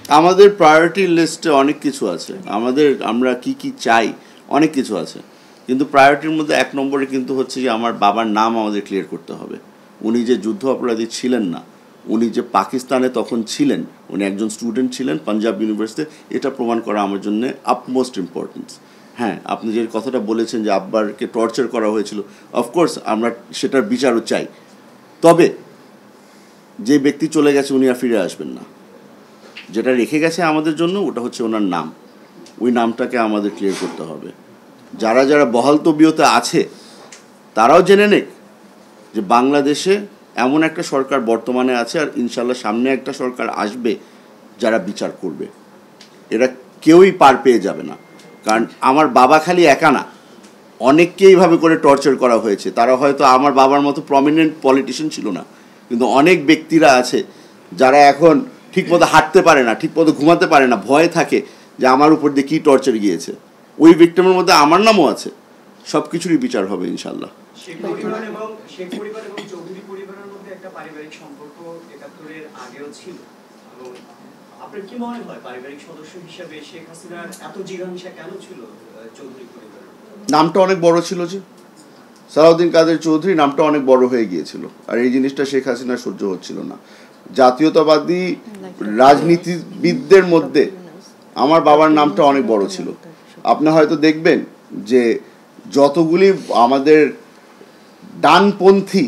আমাদের প্রায়োরিটি লিস্টে অনেক কিছু আছে, আমরা কি চাই অনেক কিছু আছে, কিন্তু প্রায়োরিটির মধ্যে 1 নম্বরে কিন্তু হচ্ছে যে আমার বাবার নাম আমাদের ক্লিয়ার করতে হবে। উনি যে যুদ্ধ অপরাধী ছিলেন না, উনি যে পাকিস্তানে তখন ছিলেন, উনি একজন স্টুডেন্ট ছিলেন পাঞ্জাব ইউনিভার্সিটিতে, এটা প্রমাণ করা আমার জন্য আপমোস্ট ইম্পর্টেন্স। হ্যাঁ, আপনি যে কথাটা বলেছেন যে আব্বারকে টর্চার করা হয়েছিল, অফকোর্স আমরা সেটার বিচারও চাই, তবে যে ব্যক্তি চলে গেছে উনি আর ফিরে আসবেন না। যেটা রেখে গেছে আমাদের জন্য ওটা হচ্ছে ওনার নাম, ওই নামটাকে আমাদের ক্লিয়ার করতে হবে। যারা যারা বহাল তবিয়তে আছে তারাও জেনে নেক যে বাংলাদেশে এমন একটা সরকার বর্তমানে আছে, আর ইনশাল্লাহ সামনে একটা সরকার আসবে যারা বিচার করবে। এরা কেউই পার পেয়ে যাবে না, কারণ আমার বাবা খালি একা না, অনেককে এইভাবে করে টর্চার করা হয়েছে। তারা হয়তো আমার বাবার মতো প্রমিনেন্ট পলিটিশিয়ান ছিল না, কিন্তু অনেক ব্যক্তিরা আছে যারা এখন ঠিকমতো হাঁটতে পারে না, ঠিকমতো ঘুমাতে পারে না, ভয়ে থাকে যে আমার উপর দিয়ে কী টর্চার গিয়েছে। ওই ভিক্টিমের মধ্যে আমার নামও আছে। সব কিছুরই বিচার হবে ইনশাল্লাহ। আপনার কি মনে হয় পারিবারিক সদস্য হিসেবে শেখ হাসিনার এত জিজ্ঞাসা কেন ছিল চৌধুরী পরিবারের? নামটা অনেক বড় ছিল, যে সালাউদ্দিন কাদের চৌধুরী নামটা অনেক বড় হয়ে গিয়েছিল, আর এই জিনিসটা শেখ হাসিনা সহ্য হচ্ছিল না। জাতীয়তাবাদী রাজনীতিবিদদের মধ্যে আমার বাবার নামটা অনেক বড় ছিল। আপনি হয়তো দেখবেন যে যতগুলি আমাদের ডানপন্থী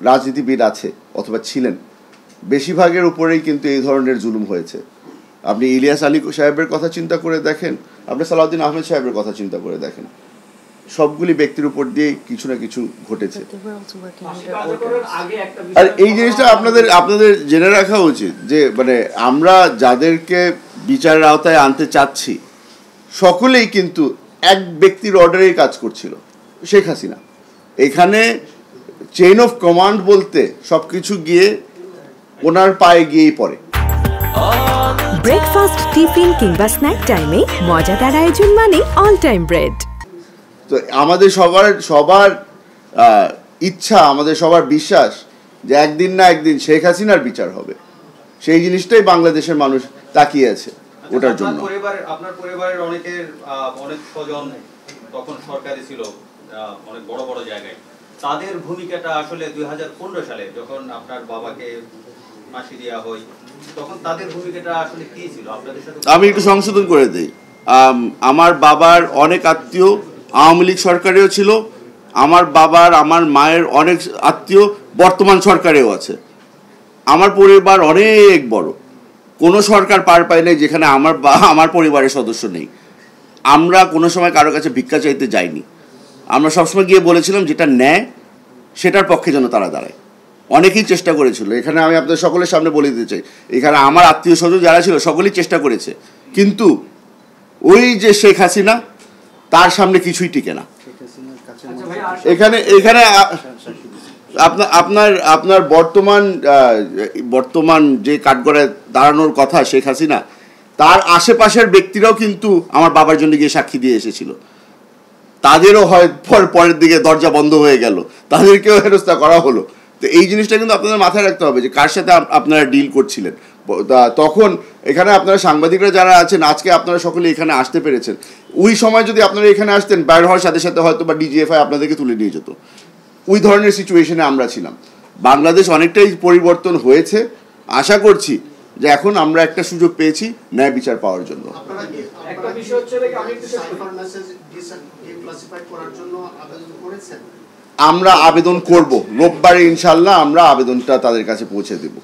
রাজনীতিবিদ আছে অথবা ছিলেন, বেশিরভাগের উপরেই কিন্তু এই ধরনের জুলুম হয়েছে। আপনি ইলিয়াস আলী সাহেবের কথা চিন্তা করে দেখেন, আপনি সালাউদ্দিন আহমেদ সাহেবের কথা চিন্তা করে দেখেন, সবগুলি ব্যক্তির উপর দিয়ে কিছু না কিছু ঘটেছে। আর এই জিনিসটা আপনাদের জেনে রাখা উচিত যে মানে আমরা যাদেরকে বিচারের আওতায় আনতে চাচ্ছি সকলেই কিন্তু এক ব্যক্তির অর্ডারেই কাজ করছিল, শেখ হাসিনা। এখানে চেইন অফ কমান্ড বলতে সব কিছু গিয়ে ওনার পায়ে গিয়েই পড়ে। ব্রেকফাস্ট, টিফিন কিংবা স্ন্যাক টাইমে মজাদার আয়োজন মানে অল টাইম ব্রেড। তো আমাদের সবার ইচ্ছা, আমাদের সবার বিশ্বাস যে একদিন না একদিন শেখ হাসিনার বিচার হবে। সেই জিনিসটাই বাংলাদেশের মানুষ তাকিয়ে আছে ওটার জন্য। আপনার পরিবারের অনেক স্বজন তখন সরকারি ছিল অনেক বড় বড় জায়গায়, তাদের ভূমিকাটা আসলে 2015 সালে যখন আপনার বাবাকে ফাঁসি দেওয়া হয়, তখন তাদের ভূমিকাটা আসলে কি ছিল আপনাদের সাথে? আমি একটু সংশোধন করে দিই। আমার বাবার অনেক আত্মীয় আওয়ামী লীগ সরকারেও ছিল, আমার মায়ের অনেক আত্মীয় বর্তমান সরকারেও আছে। আমার পরিবার অনেক বড়, কোনো সরকার পার পায় নাই যেখানে আমার পরিবারের সদস্য নেই। আমরা কোনো সময় কারো কাছে ভিক্ষা চাইতে যাইনি। আমরা সবসময় গিয়ে বলেছিলাম যেটা ন্যায় সেটার পক্ষে যেন তারা দাঁড়ায়। অনেকেই চেষ্টা করেছিল, এখানে আমি আপনাদের সকলের সামনে বলে দিতে চাই, এখানে আমার আত্মীয় স্বজন যারা ছিল সকলেই চেষ্টা করেছে, কিন্তু ওই যে শেখ হাসিনা, তার সামনে কিছুই টিকে না। এখানে আপনার বর্তমান যে কাঠগড়ায় দাঁড়ানোর কথা শেখ হাসিনা, তার আশেপাশের ব্যক্তিরাও কিন্তু আমার বাবার জন্য গিয়ে সাক্ষী দিয়ে এসেছিল। তাদেরও হয় পরের দিকে দরজা বন্ধ হয়ে গেল, তাদেরকেও হেনস্থা করা হলো। তো এই জিনিসটা কিন্তু আপনাদের মাথায় রাখতে হবে যে কার সাথে আপনারা ডিল করছিলেন। তখন এখানে আপনারা সাংবাদিকরা যারা আছেন, আজকে আপনারা সকলে এখানে আসতে পেরেছেন, ওই সময় যদি আপনারা এখানে আসতেন, বাইর হওয়ার সাথে সাথে হয়তো বা ডিজিএফআই আপনাদেরকে তুলে নিয়ে যেত। ওই ধরনের সিচুয়েশনে আমরা ছিলাম। বাংলাদেশ অনেকটাই পরিবর্তন হয়েছে। আশা করছি যে এখন আমরা একটা সুযোগ পেয়েছি ন্যায় বিচার পাওয়ার জন্য। আমরা আবেদন করব, রোববারে ইনশাল্লাহ আমরা আবেদনটা তাদের কাছে পৌঁছে দেব।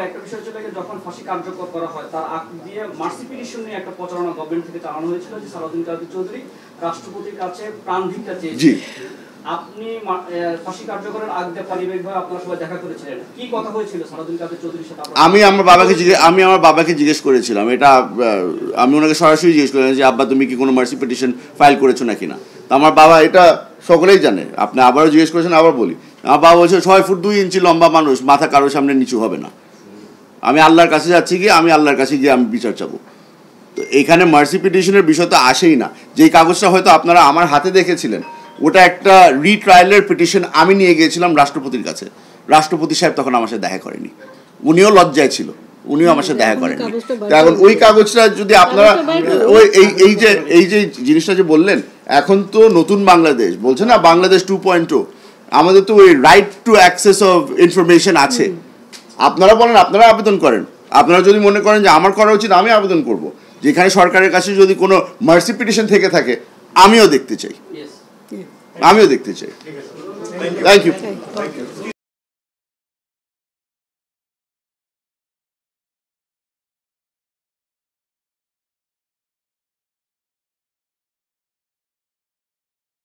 একটা বিষয় হচ্ছে যখন ফাঁসি কার্যকর করা হয় তার আগ দিয়ে মার্সি পিটিশন নিয়ে একটা প্রচারণা গভর্নমেন্ট থেকে চালানো হয়েছিল যে সালাউদ্দিন কাদের চৌধুরী রাষ্ট্রপতির কাছে প্রাণ ভিক্ষা চেয়েছেন। আপনি ফাঁসি কার্যকরের আগ দিয়ে পারিবারিকভাবে আপনারা সবাই দেখা করেছিলেন, কি কথা হয়েছিল সালাউদ্দিন কাদের চৌধুরীর সাথে? আমি আমার বাবাকে জিজ্ঞেস করেছিলাম, এটা আমি ওনাকে সরাসরি জিজ্ঞেস করেছিলাম যে আব্বা তুমি কি কোনো মার্সি পিটিশন ফাইল করেছো নাকি না। তো আমার বাবা, এটা সকলেই জানে, আপনি আবারও জিজ্ঞেস করেছেন, আবার বলি, আমার বাবা বলছে 6 ফুট 2 ইঞ্চি লম্বা মানুষ, মাথা কারোর সামনে নিচু হবে না। আমি আল্লাহর কাছে যাচ্ছি গিয়ে, আমি আল্লাহর কাছে গিয়ে আমি বিচার চাবো। তো এখানে মার্সি পিটিশনের বিষয় তো আসেই না। যেই কাগজটা হয়তো আপনারা আমার হাতে দেখেছিলেন, ওটা একটা রিট্রায়ালের পিটিশন আমি নিয়ে গিয়েছিলাম রাষ্ট্রপতির কাছে। রাষ্ট্রপতি সাহেব তখন আমার সাথে দেখা করেনি, উনিও লজ্জায় ছিল। উনিও আমার সাথে দেখা করেননি। এখন ওই কাগজটা যদি আপনারা ওই এই যে জিনিসটা যে বললেন, এখন তো নতুন বাংলাদেশ বলছে না, বাংলাদেশ 2.0, আমাদের তো ওই right to access of information আছে। আপনারা বলেন, আপনারা আবেদন করেন, আপনারা যদি মনে করেন যে আমার করা উচিত, আমি আবেদন করব। যেখানে সরকারের কাছে যদি কোনো মার্সি পিটিশন থেকে থাকে, আমিও দেখতে চাই, আমিও দেখতে চাই। Thank you.